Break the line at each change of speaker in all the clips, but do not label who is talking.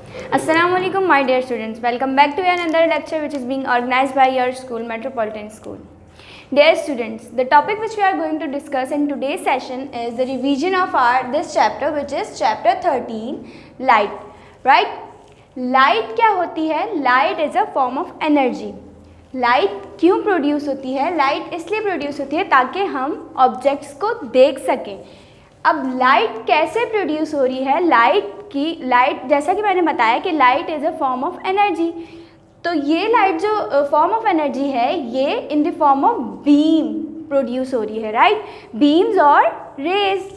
Assalamualaikum my dear students, welcome back to another lecture which is being organized by your school, Metropolitan School. Dear students, the topic which we are going to discuss in today's session is the revision of this chapter, which is chapter 13, light. Right? Light क्या होती है? Light is a form of energy. Light क्यों produce होती है? Light इसलिए produce होती है ताकि हम ऑब्जेक्ट्स को देख सकें. अब लाइट कैसे प्रोड्यूस हो रही है? लाइट जैसा कि मैंने बताया कि light is a form of energy. तो ये लाइट जो फॉर्म ऑफ एनर्जी है ये in the form of beam produce हो रही है. राइट? बीम्स और रेज.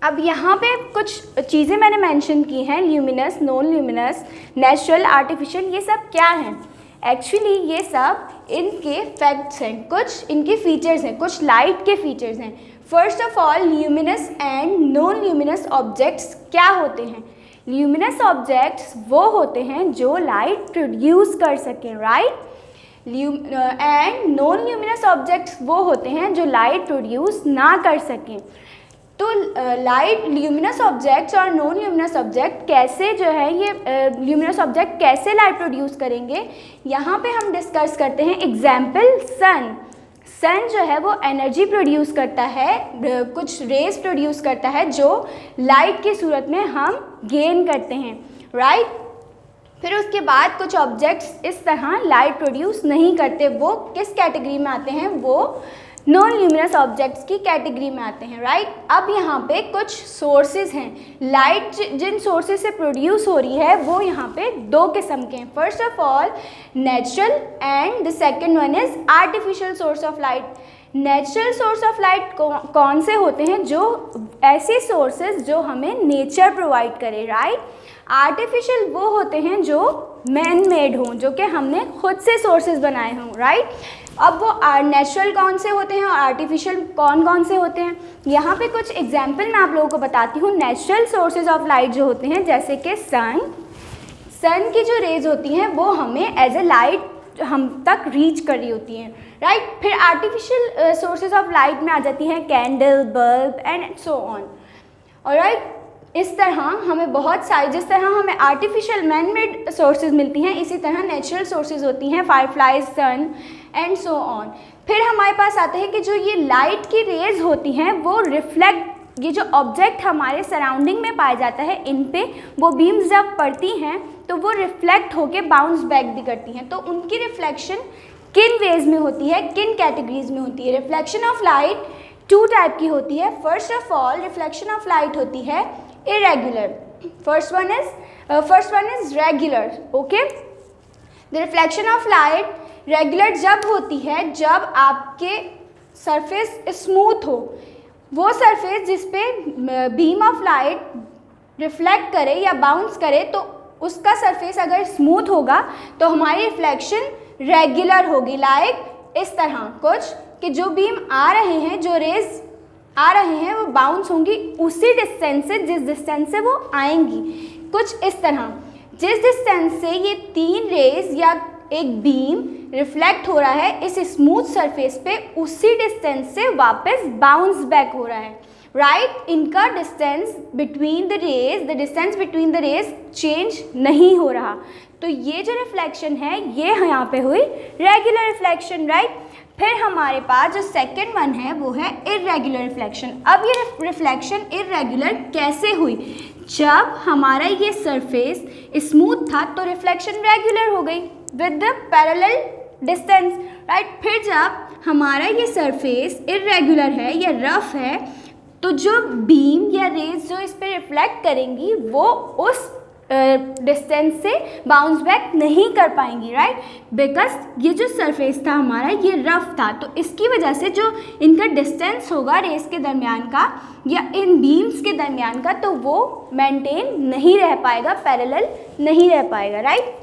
अब यहाँ पे कुछ चीज़ें मैंने मेंशन की हैं, luminous, non luminous, natural, artificial. ये सब क्या हैं? एक्चुअली ये सब इनके फैक्ट्स हैं, कुछ इनके फीचर्स हैं, कुछ लाइट के फीचर्स हैं. First of all, luminous and non luminous objects क्या होते हैं? ल्यूमिनस ऑब्जेक्ट्स वो होते हैं जो लाइट प्रोड्यूस कर सकें. Right? And non luminous objects वो होते हैं जो लाइट प्रोड्यूस ना कर सकें. तो लाइट, ल्यूमिनस ऑब्जेक्ट्स और नॉन ल्यूमिनस ऑब्जेक्ट कैसे जो है ये ल्यूमिनस ऑब्जेक्ट कैसे लाइट प्रोड्यूस करेंगे, यहाँ पे हम डिस्कस करते हैं. एग्जाम्पल, सन जो है वो एनर्जी प्रोड्यूस करता है, कुछ रेज प्रोड्यूस करता है जो लाइट की सूरत में हम गेन करते हैं. राइट? फिर उसके बाद कुछ ऑब्जेक्ट्स इस तरह लाइट प्रोड्यूस नहीं करते. वो किस कैटेगरी में आते हैं? वो नॉन ल्यूमिनस ऑब्जेक्ट्स की कैटेगरी में आते हैं. राइट? अब यहाँ पे कुछ सोर्सेज हैं. लाइट जिन सोर्सेज से प्रोड्यूस हो रही है वो यहाँ पे दो किस्म के हैं. First of all natural and the second one is artificial source of light. Natural source of light कौन से होते हैं? जो ऐसे सोर्सेज जो हमें नेचर प्रोवाइड करे. राइट? आर्टिफिशियल वो होते हैं जो मैन मेड हों, जो कि हमने खुद से सोर्सेज बनाए हों. राइट? अब वो नेचुरल कौन से होते हैं और आर्टिफिशियल कौन से होते हैं? यहाँ पे कुछ एग्जाम्पल मैं आप लोगों को बताती हूँ. नेचुरल सोर्सेज ऑफ लाइट जो होते हैं जैसे कि सन की जो रेज होती हैं वो हमें एज ए लाइट हम तक रीच कर रही होती हैं. राइट? फिर आर्टिफिशियल सोर्सेज ऑफ लाइट में आ जाती हैं candle, bulb and so on. Alright? इस तरह हमें बहुत सारी, जिस तरह हमें आर्टिफिशियल मैन मेड सोर्सेज मिलती हैं इसी तरह नेचुरल सोर्सेज होती हैं, fireflies, sun and so on. फिर हमारे पास आते हैं कि जो ये लाइट की रेज होती हैं वो रिफ्लेक्ट, ये जो ऑब्जेक्ट हमारे सराउंडिंग में पाया जाता है इन पे वो बीम्स जब पड़ती हैं तो वो रिफ्लेक्ट होके बाउंस बैक भी करती हैं. तो उनकी रिफ्लेक्शन किन वेज में होती है, किन कैटेगरीज में होती है? Reflection of light two type की होती है. First of all reflection of light होती है irregular. First one is regular. Okay? The reflection of light regular जब होती है जब आपके सरफेस स्मूथ हो. वो सरफेस जिस पे बीम ऑफ लाइट रिफ्लेक्ट करे या बाउंस करे तो उसका सरफेस अगर स्मूथ होगा तो हमारी रिफ्लेक्शन रेगुलर होगी. लाइक इस तरह कुछ कि जो बीम आ रहे हैं, जो रेज आ रहे हैं वो बाउंस होंगी उसी डिस्टेंस से जिस डिस्टेंस से वो आएंगी. कुछ इस तरह जिस डिस्टेंस से ये तीन रेज या एक बीम रिफ्लेक्ट हो रहा है इस स्मूथ सरफेस पे उसी डिस्टेंस से वापस बाउंस बैक हो रहा है. राइट? इनका distance between the rays change नहीं हो रहा. तो ये जो रिफ्लेक्शन है ये यहाँ पे हुई रेगुलर रिफ्लेक्शन. राइट? फिर हमारे पास जो सेकेंड वन है वो है इर्रेगुलर रिफ्लेक्शन. अब ये रिफ्लेक्शन इर्रेगुलर कैसे हुई? जब हमारा ये सरफेस स्मूथ था तो रिफ्लेक्शन रेगुलर हो गई with the parallel distance. Right? फिर जब हमारा ये सरफेस इर्रेगुलर है या रफ है तो जो बीम या रेज जो इस पर रिफ्लेक्ट करेंगी वो उस डिस्टेंस से बाउंस बैक नहीं कर पाएंगी. राइट? बिकॉज ये जो सरफेस था हमारा ये रफ था तो इसकी वजह से जो इनका डिस्टेंस होगा रेस के दरमियान का या इन बीम्स के दरमियान का तो वो मेंटेन नहीं रह पाएगा, पैरेलल नहीं रह पाएगा. राइट?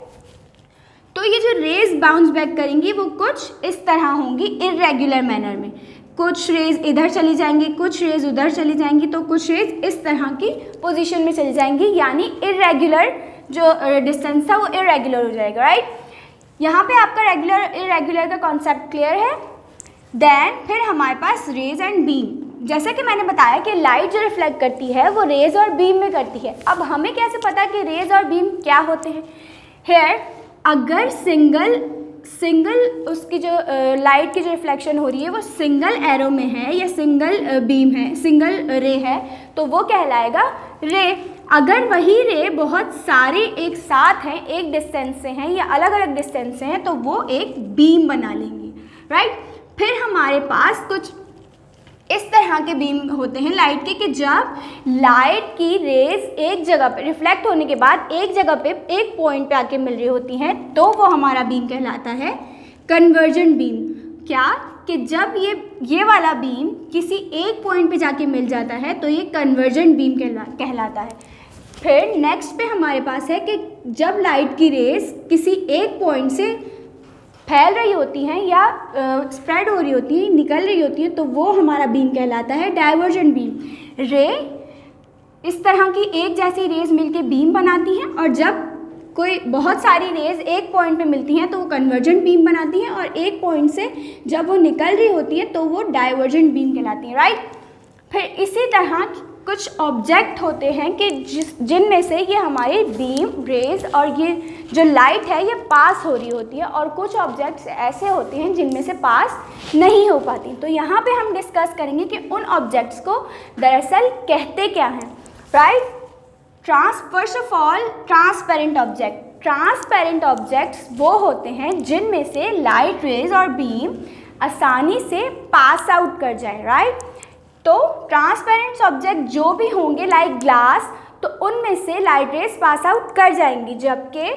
तो ये जो रेज बाउंस बैक करेंगी वो कुछ इस तरह होंगी इर्रेगुलर मैनर में. कुछ रेज इधर चली जाएंगी, कुछ रेज उधर चली जाएंगी, तो कुछ रेज इस तरह की पोजीशन में चली जाएंगी, यानी इर्रेगुलर जो डिस्टेंस था वो इर्रेगुलर हो जाएगा. राइट? यहाँ पे आपका रेगुलर इर्रेगुलर का कॉन्सेप्ट क्लियर है. देन फिर हमारे पास रेज एंड बीम. जैसा कि मैंने बताया कि लाइट जो रिफ्लेक्ट करती है वो रेज और बीम में करती है। अब हमें कैसे पता कि रेज और बीम क्या होते हैं? हेयर अगर सिंगल उसकी जो लाइट की जो रिफ्लेक्शन हो रही है वो सिंगल एरो में है या सिंगल बीम है, सिंगल रे है, तो वो कहलाएगा रे। अगर वही रे बहुत सारे एक साथ हैं, एक डिस्टेंस से हैं या अलग अलग डिस्टेंस से हैं, तो वो एक बीम बना लेंगी, राइट। फिर हमारे पास कुछ इस तरह के बीम होते हैं लाइट के कि जब लाइट की रेज एक जगह पे रिफ्लेक्ट होने के बाद एक जगह पे एक पॉइंट पे आके मिल रही होती हैं, तो वो हमारा बीम कहलाता है कन्वर्जेंट बीम। क्या कि जब ये वाला बीम किसी एक पॉइंट पे जाके मिल जाता है तो ये कन्वर्जेंट बीम कहलाता है। फिर नेक्स्ट पे हमारे पास है कि जब लाइट की रेज किसी एक पॉइंट से फैल रही होती हैं या स्प्रेड हो रही होती हैं, निकल रही होती हैं, तो वो हमारा बीम कहलाता है डाइवर्जेंट बीम। रे इस तरह की एक जैसी रेज मिलके बीम बनाती हैं, और जब कोई बहुत सारी रेज एक पॉइंट पे मिलती हैं तो वो कन्वर्जेंट बीम बनाती हैं, और एक पॉइंट से जब वो निकल रही होती है तो वो डाइवर्जेंट बीम कहलाती हैं, राइट। फिर इसी तरह कुछ ऑब्जेक्ट होते हैं कि जिनमें से ये हमारी बीम रेज और ये जो लाइट है ये पास हो रही होती है, और कुछ ऑब्जेक्ट्स ऐसे होते हैं जिनमें से पास नहीं हो पाती। तो यहाँ पे हम डिस्कस करेंगे कि उन ऑब्जेक्ट्स को दरअसल कहते क्या हैं, right. First of all transparent object. Transparent objects वो होते हैं जिनमें से लाइट रेज और बीम आसानी से पास आउट कर जाए, राइट। तो ट्रांसपेरेंट ऑब्जेक्ट जो भी होंगे लाइक ग्लास, तो उनमें से लाइट रेज पास आउट कर जाएंगी, जबकि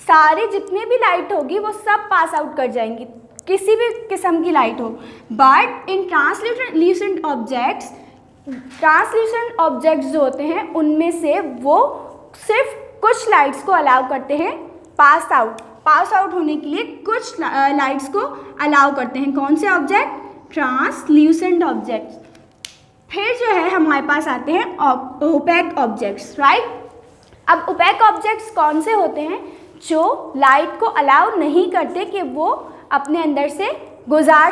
सारे जितने भी लाइट होगी वो सब पास आउट कर जाएंगी, किसी भी किस्म की लाइट हो। बट इन ट्रांसल्यूसेंट ऑब्जेक्ट्स जो होते हैं उनमें से वो सिर्फ कुछ लाइट्स को अलाउ करते हैं पास आउट होने के लिए, कुछ लाइट्स को अलाउ करते हैं। कौन से ऑब्जेक्ट? Translucent objects. फिर जो है हमारे पास आते हैं ओपेक ऑब्जेक्ट्स, राइट। अब ओपेक ऑब्जेक्ट्स कौन से होते हैं? जो लाइट को अलाउ नहीं करते कि वो अपने अंदर से गुजर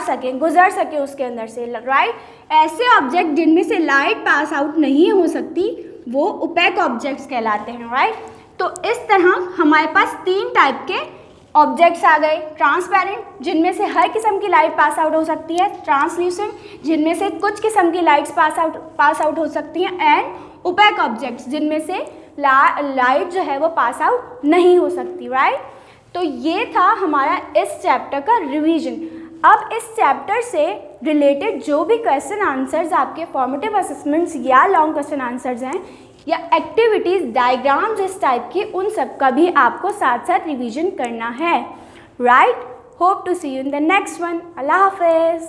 सके उसके अंदर से, राइट। ऐसे ऑब्जेक्ट जिनमें से लाइट पास आउट नहीं हो सकती वो ओपेक ऑब्जेक्ट्स कहलाते हैं, राइट। तो इस तरह हमारे पास 3 टाइप के ऑब्जेक्ट्स आ गए। ट्रांसपेरेंट जिनमें से हर किस्म की लाइट पास आउट हो सकती है, ट्रांसल्यूसेंट जिनमें से कुछ किस्म की लाइट्स पास आउट हो सकती हैं, एंड ओपेक ऑब्जेक्ट्स जिनमें से लाइट जो है वो पास आउट नहीं हो सकती, राइट। तो ये था हमारा इस चैप्टर का रिवीजन। अब इस चैप्टर से रिलेटेड जो भी क्वेश्चन आंसर्स आपके फॉर्मेटिव असेसमेंट्स या लॉन्ग क्वेश्चन आंसर्स हैं या एक्टिविटीज़ डायग्राम्स इस टाइप की, उन सब का भी आपको साथ साथ रिवीजन करना है, right. Hope to see you in the next one. अल्लाह हाफिज़।